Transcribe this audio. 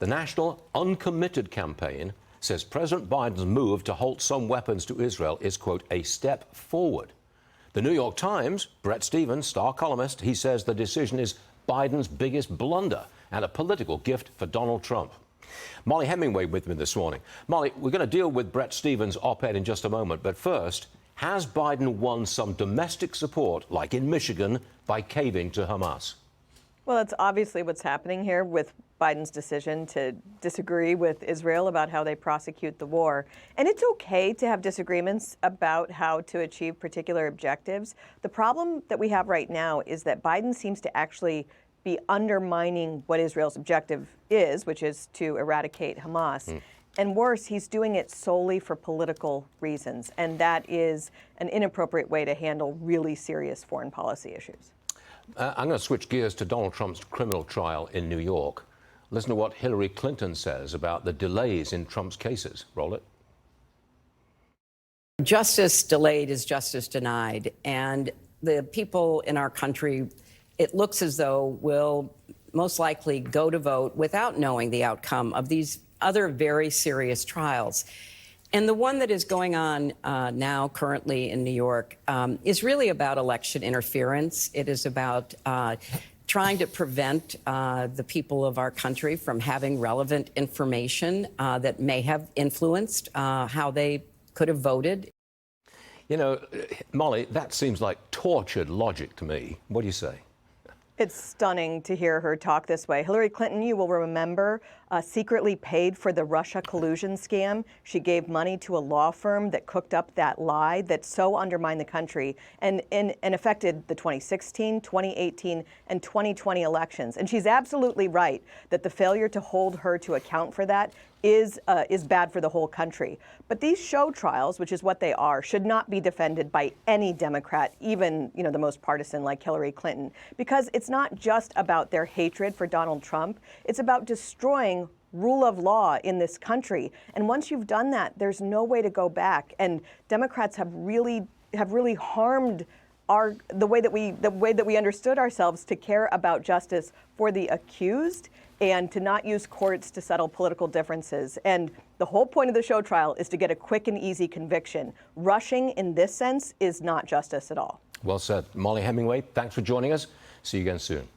The National Uncommitted Campaign says President Biden's move to halt some weapons to Israel is, quote, a step forward. The New York Times, Bret Stephens, star columnist, he says the decision is Biden's biggest blunder and a political gift for Donald Trump. Mollie Hemingway with me this morning. Mollie, we're going to deal with Bret Stephens' op-ed in just a moment, but first, has Biden won some domestic support, like in Michigan, by caving to Hamas? Well, that's obviously what's happening here with Biden's decision to disagree with Israel about how they prosecute the war. And it's okay to have disagreements about how to achieve particular objectives. The problem that we have right now is that Biden seems to actually be undermining what Israel's objective is, which is to eradicate Hamas. And worse, he's doing it solely for political reasons. And that is an inappropriate way to handle really serious foreign policy issues. I'm going to switch gears to Donald Trump's criminal trial in New York. Listen to what Hillary Clinton says about the delays in Trump's cases. Roll it. Justice delayed is justice denied. And the people in our country, it looks as though, will most likely go to vote without knowing the outcome of these other very serious trials. And the one that is going on now currently in New York is really about election interference. It is about trying to prevent the people of our country from having relevant information that may have influenced how they could have voted. You know, Mollie, that seems like tortured logic to me. What do you say? It's stunning to hear her talk this way. Hillary Clinton, you will remember, secretly paid for the Russia collusion scam. She gave money to a law firm that cooked up that lie that so undermined the country and affected the 2016, 2018, and 2020 elections. And she's absolutely right that the failure to hold her to account for that is bad for the whole country. But these show trials, which is what they are, should not be defended by any Democrat, even the most partisan like Hillary Clinton, because it's not just about their hatred for Donald Trump. It's about destroying rule of law in this country. And once you've done that, there's no way to go back. And Democrats have really harmed the way that we understood ourselves to care about justice for the accused and to not use courts to settle political differences. And the whole point of the show trial is to get a quick and easy conviction. Rushing in this sense is not justice at all. Well said. Mollie Hemingway, thanks for joining us. See you again soon.